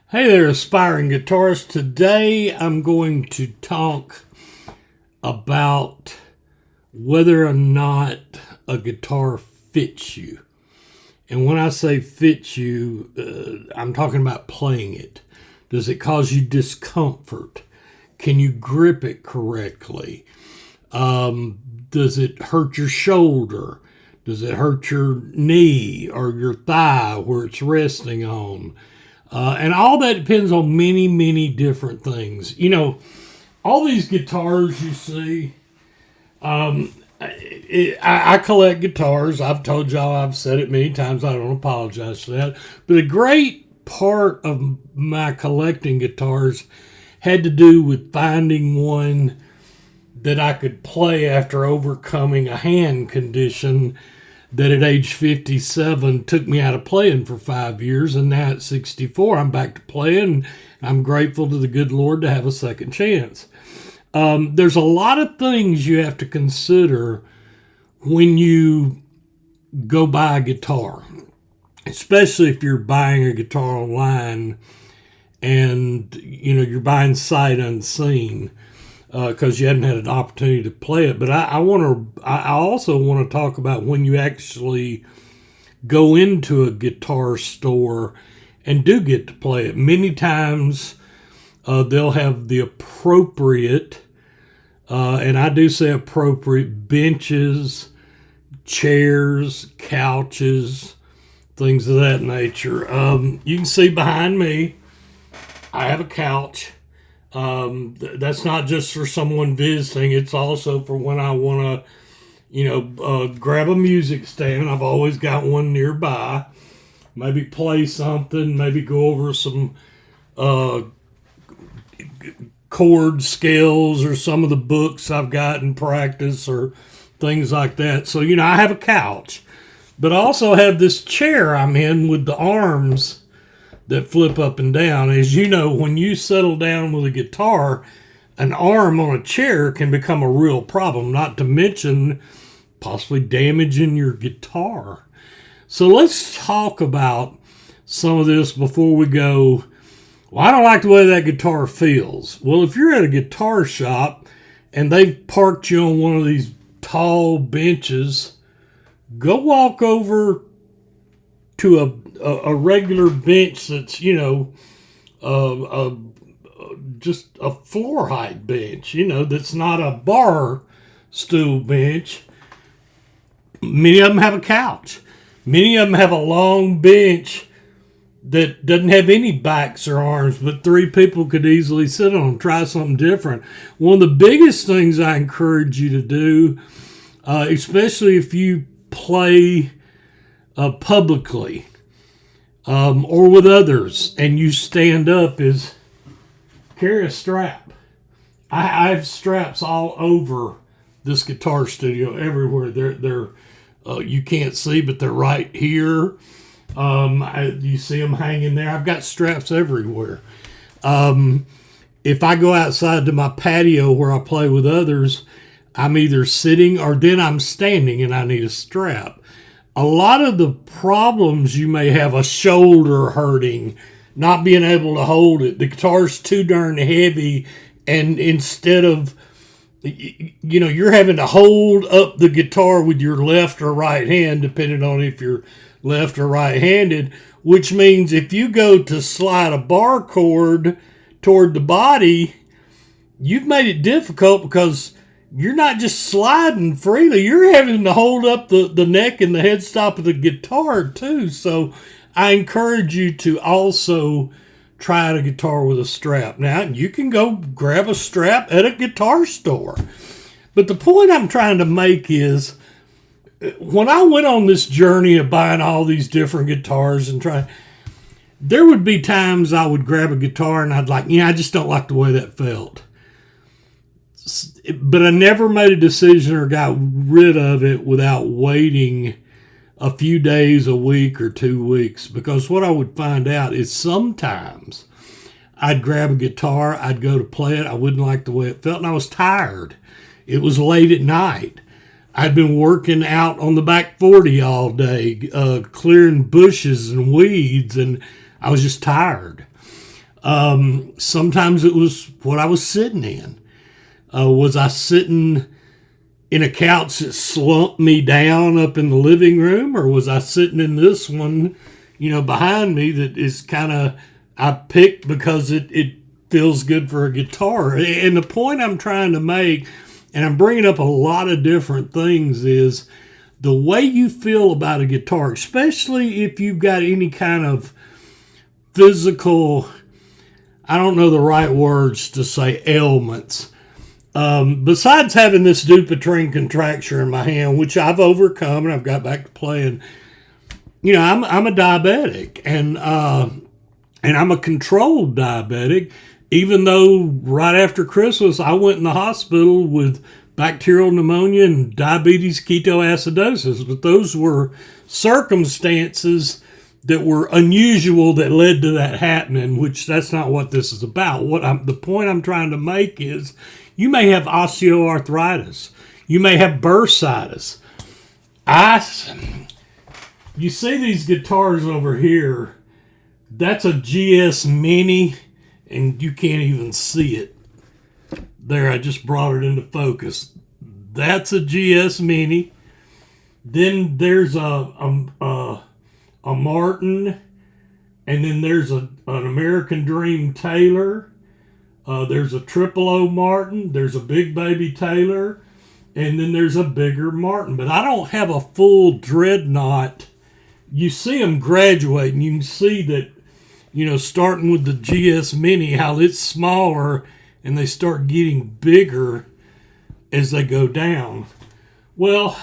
Hey there, aspiring guitarist. Today I'm going to talk about whether or not a guitar fits you. And when I say fits you, I'm talking about playing it. Does it cause you discomfort? Can you grip it correctly? Does it hurt your shoulder? Does it hurt your knee or your thigh where it's resting on? And all that depends on many, many different things. All these guitars you see, I collect guitars. I've told y'all, I've said it many times. I don't apologize for that. But a great part of my collecting guitars had to do with finding one that I could play after overcoming a hand condition that at age 57 took me out of playing for 5 years, and now at 64 I'm back to playing. I'm grateful to the good Lord to have a second chance. There's a lot of things you have to consider when you go buy a guitar, especially if you're buying a guitar online and you're buying sight unseen because you hadn't had an opportunity to play it. But I also want to talk about when you actually go into a guitar store and do get to play it. Many times they'll have the appropriate, and I do say appropriate, benches, chairs, couches, things of that nature. You can see behind me, I have a couch. That's not just for someone visiting. It's also for when I want to, grab a music stand. I've always got one nearby. Maybe play something. Maybe go over some chord scales or some of the books I've got in practice or things like that. So, I have a couch. But I also have this chair I'm in with the arms that flip up and down. As you know, when you settle down with a guitar, an arm on a chair can become a real problem, not to mention possibly damaging your guitar. So let's talk about some of this before we go, well, I don't like the way that guitar feels. Well, if you're at a guitar shop and they've parked you on one of these tall benches, go walk over to a regular bench that's, just a floor height bench, that's not a bar stool bench. Many of them have a couch. Many of them have a long bench that doesn't have any backs or arms, but 3 people could easily sit on. Try something different. One of the biggest things I encourage you to do, especially if you play publicly or with others and you stand up, is carry a strap. I have straps all over this guitar studio everywhere. They're you can't see, but they're right here. You see them hanging there. I've got straps everywhere. If I go outside to my patio where I play with others, I'm either sitting or then I'm standing and I need a strap. A lot of the problems you may have, a shoulder hurting, not being able to hold it, the guitar's too darn heavy, and instead of, you're having to hold up the guitar with your left or right hand, depending on if you're left or right-handed, which means if you go to slide a bar chord toward the body, you've made it difficult because you're not just sliding freely, you're having to hold up the neck and the headstop of the guitar too. So I encourage you to also try out a guitar with a strap. Now, you can go grab a strap at a guitar store. But the point I'm trying to make is, when I went on this journey of buying all these different guitars and there would be times I would grab a guitar and I'd like, I just don't like the way that felt. But I never made a decision or got rid of it without waiting a few days, a week, or 2 weeks. Because what I would find out is sometimes I'd grab a guitar, I'd go to play it, I wouldn't like the way it felt, and I was tired. It was late at night. I'd been working out on the back 40 all day, clearing bushes and weeds, and I was just tired. Sometimes it was what I was sitting in. Was I sitting in a couch that slumped me down up in the living room, or was I sitting in this one, behind me that is kind of, I picked because it feels good for a guitar. And the point I'm trying to make, and I'm bringing up a lot of different things, is the way you feel about a guitar, especially if you've got any kind of physical, I don't know the right words to say, ailments. Besides having this Dupuytren contracture in my hand, which I've overcome and I've got back to playing, I'm a diabetic, and I'm a controlled diabetic, even though right after Christmas I went in the hospital with bacterial pneumonia and diabetes ketoacidosis. But those were circumstances that were unusual that led to that happening, which that's not what this is about. The point I'm trying to make is you may have osteoarthritis. You may have bursitis. You see these guitars over here, that's a GS Mini, and you can't even see it. There, I just brought it into focus. That's a GS Mini. Then there's a Martin, and then there's an American Dream Taylor. There's a Triple O Martin. There's a Big Baby Taylor, and then there's a bigger Martin. But I don't have a full Dreadnought. You see them graduating. You can see that, starting with the GS Mini, how it's smaller, and they start getting bigger as they go down. Well,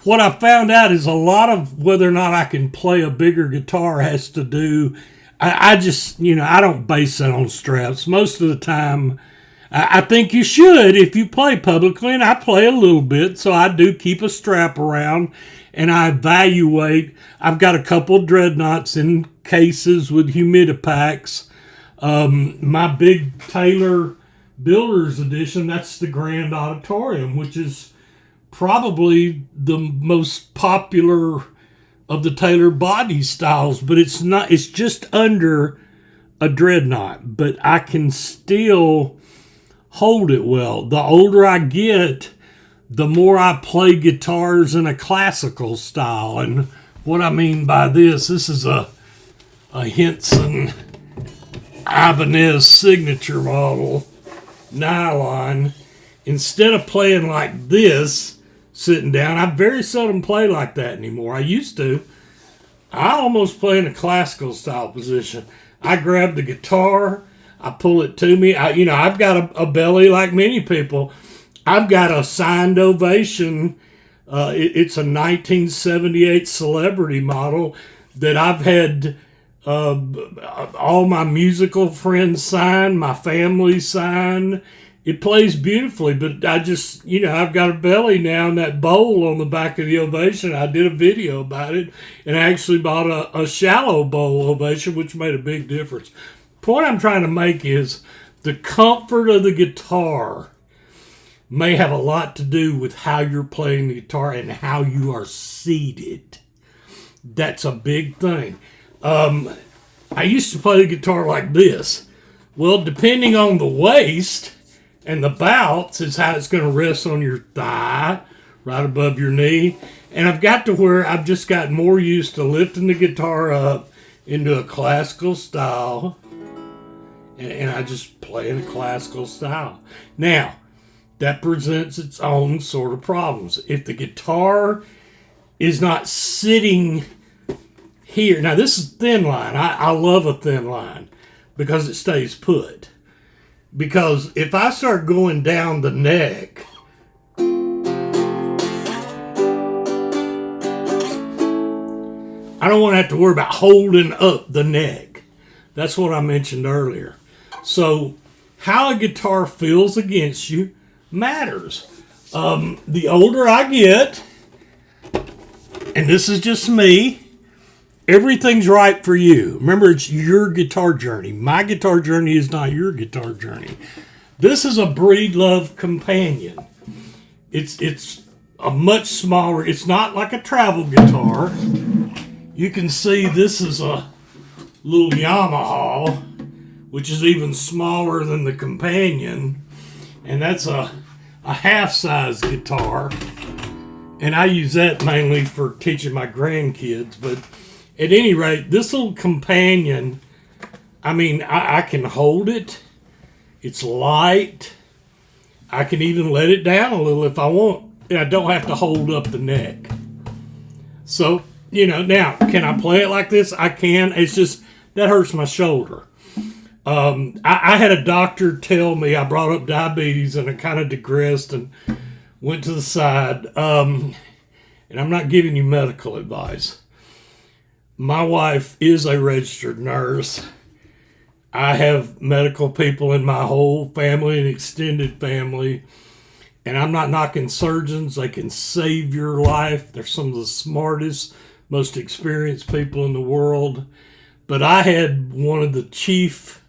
what I found out is a lot of whether or not I can play a bigger guitar has to do, I just, I don't base it on straps. Most of the time, I think you should if you play publicly, and I play a little bit, so I do keep a strap around, and I evaluate. I've got a couple Dreadnoughts in cases with humidipacks. My big Taylor Builder's Edition, that's the Grand Auditorium, which is probably the most popular of the Taylor body styles, but it's just under a Dreadnought, but I can still hold it well. The older I get, the more I play guitars in a classical style. And what I mean by this is a Henson Ibanez signature model nylon. Instead of playing like this, sitting down, I very seldom play like that anymore. I used to. I almost play in a classical style position. I grab the guitar, I pull it to me. I've got a belly like many people. I've got a signed ovation. It's a 1978 Celebrity model that I've had all my musical friends sign, my family sign. It plays beautifully, but I just, I've got a belly now and that bowl on the back of the ovation. I did a video about it, and I actually bought a shallow bowl ovation, which made a big difference. The point I'm trying to make is the comfort of the guitar may have a lot to do with how you're playing the guitar and how you are seated. That's a big thing. I used to play the guitar like this. Well, depending on the waist and the bouts is how it's going to rest on your thigh, right above your knee. And I've got to where I've just gotten more used to lifting the guitar up into a classical style, and I just play in a classical style. Now, that presents its own sort of problems. If the guitar is not sitting here, now this is thin line. I love a thin line because it stays put. Because if I start going down the neck, I don't want to have to worry about holding up the neck. That's what I mentioned earlier. So how a guitar feels against you matters. The older I get, and this is just me, everything's right for you. Remember, it's your guitar journey. My guitar journey is not your guitar journey. This is a Breedlove Companion. It's a much smaller, it's not like a travel guitar. You can see this is a little Yamaha. which is even smaller than the companion. And that's a half-size guitar. And I use that mainly for teaching my grandkids. But at any rate, this little companion, I mean, I can hold it. It's light. I can even let it down a little if I want. And I don't have to hold up the neck. So, now, can I play it like this? I can. It's just, that hurts my shoulder. I had a doctor tell me, I brought up diabetes and I kind of digressed and went to the side. And I'm not giving you medical advice. My wife is a registered nurse. I have medical people in my whole family and extended family. And I'm not knocking surgeons. They can save your life. They're some of the smartest, most experienced people in the world. But I had one of the chief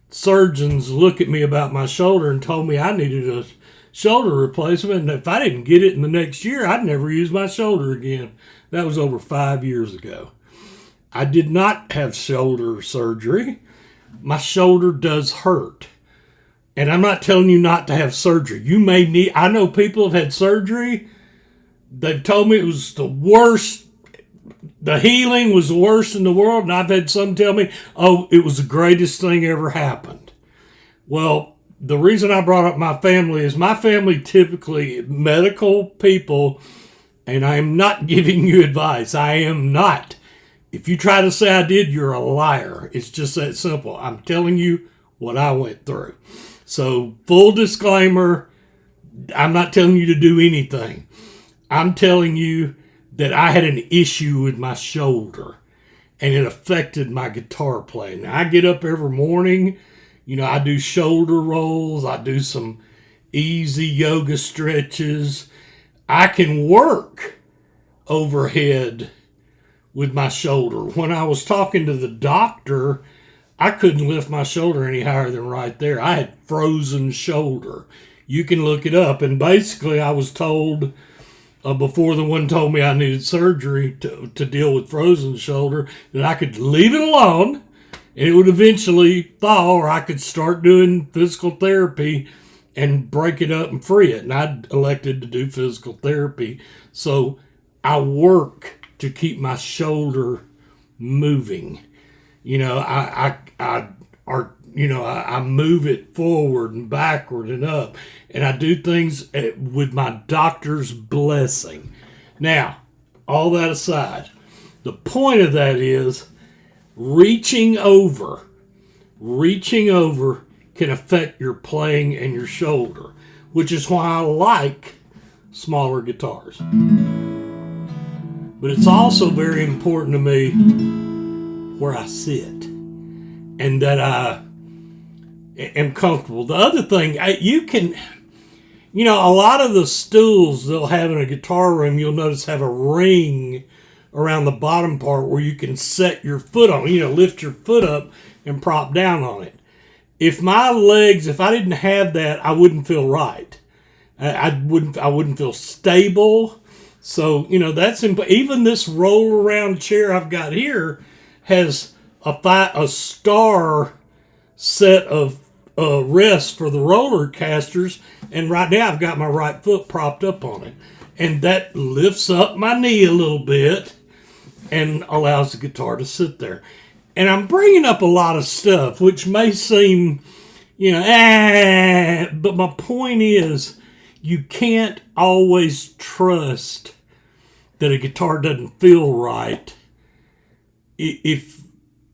surgeons look at me about my shoulder and told me I needed a shoulder replacement. And if I didn't get it in the next year, I'd never use my shoulder again. That was over 5 years ago. I did not have shoulder surgery. My shoulder does hurt. And I'm not telling you not to have surgery. You may need, I know people have had surgery. They've told me it was the worst. The healing was the worst in the world. And I've had some tell me, oh, it was the greatest thing ever happened. Well, the reason I brought up my family is my family typically medical people. And I am not giving you advice. I am not. If you try to say I did, you're a liar. It's just that simple. I'm telling you what I went through. So, full disclaimer, I'm not telling you to do anything. I'm telling you that I had an issue with my shoulder, and it affected my guitar playing. Now, I get up every morning, I do shoulder rolls, I do some easy yoga stretches. I can work overhead with my shoulder. When I was talking to the doctor, I couldn't lift my shoulder any higher than right there. I had frozen shoulder. You can look it up. And basically, I was told before the one told me I needed surgery to deal with frozen shoulder that I could leave it alone and it would eventually thaw, or I could start doing physical therapy and break it up and free it. And I elected to do physical therapy. So I work to keep my shoulder moving. I move it forward and backward and up, and I do things with my doctor's blessing. Now, all that aside, the point of that is reaching over can affect your playing and your shoulder, which is why I like smaller guitars. But it's also very important to me where I sit and that I am comfortable. The other thing, a lot of the stools they'll have in a guitar room, you'll notice have a ring around the bottom part where you can set your foot on, lift your foot up and prop down on it. If I didn't have that, I wouldn't feel right. I wouldn't feel stable. So, that's even this roll around chair I've got here has a star set of rests for the roller casters, and right now I've got my right foot propped up on it, and that lifts up my knee a little bit and allows the guitar to sit there. And I'm bringing up a lot of stuff which may seem but my point is you can't always trust that a guitar doesn't feel right if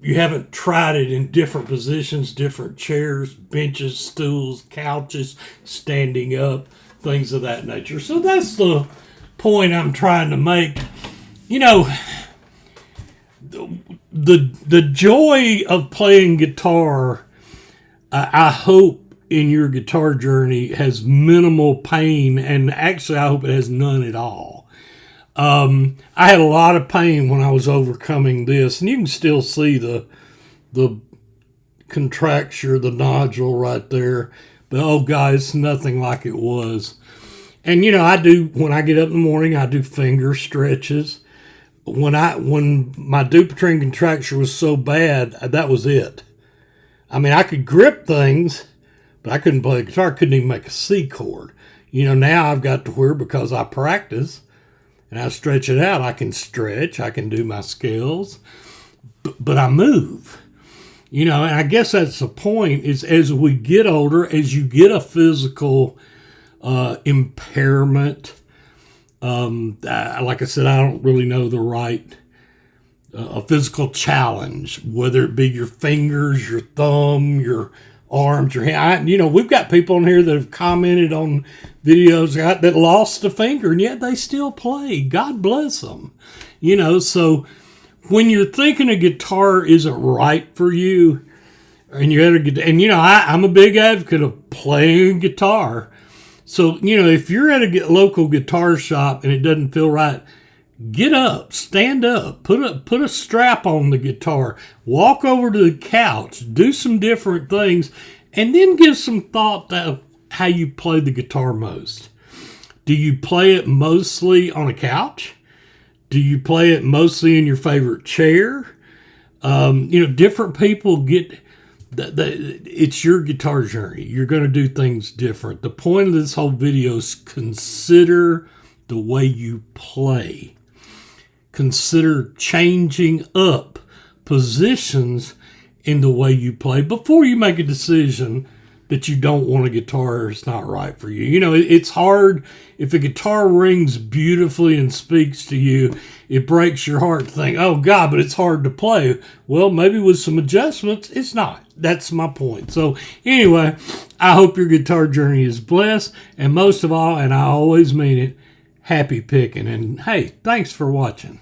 you haven't tried it in different positions, different chairs, benches, stools, couches, standing up, things of that nature. So that's the point I'm trying to make. The joy of playing guitar, I hope in your guitar journey has minimal pain, and actually I hope it has none at all. I had a lot of pain when I was overcoming this, and you can still see the contracture, the nodule right there. But oh, guys, nothing like it was. And when I get up in the morning, I do finger stretches. When my Dupuytren contracture was so bad, that was it. I mean, I could grip things, but I couldn't play the guitar. I couldn't even make a C chord. Now I've got to where, because I practice and I stretch it out, I can stretch, I can do my scales, but I move. And I guess that's the point, is as we get older, as you get a physical impairment, like I said, I don't really know the right a physical challenge, whether it be your fingers, your thumb, your arms, your hand. We've got people in here that have commented on videos that lost a finger, and yet they still play. God bless them. So when you're thinking a guitar isn't right for you, and I'm a big advocate of playing guitar. So, if you're at a local guitar shop and it doesn't feel right, get up, stand up, put a strap on the guitar, walk over to the couch, do some different things, and then give some thought to how you play the guitar most. Do you play it mostly on a couch? Do you play it mostly in your favorite chair? Different people get... It's your guitar journey. You're going to do things different. The point of this whole video is consider the way you play. Consider changing up positions in the way you play before you make a decision that you don't want a guitar or it's not right for you. It's hard. If a guitar rings beautifully and speaks to you, it breaks your heart to think, oh God, but it's hard to play. Well, maybe with some adjustments, it's not. That's my point. So anyway, I hope your guitar journey is blessed. And most of all, and I always mean it, happy picking. And hey, thanks for watching.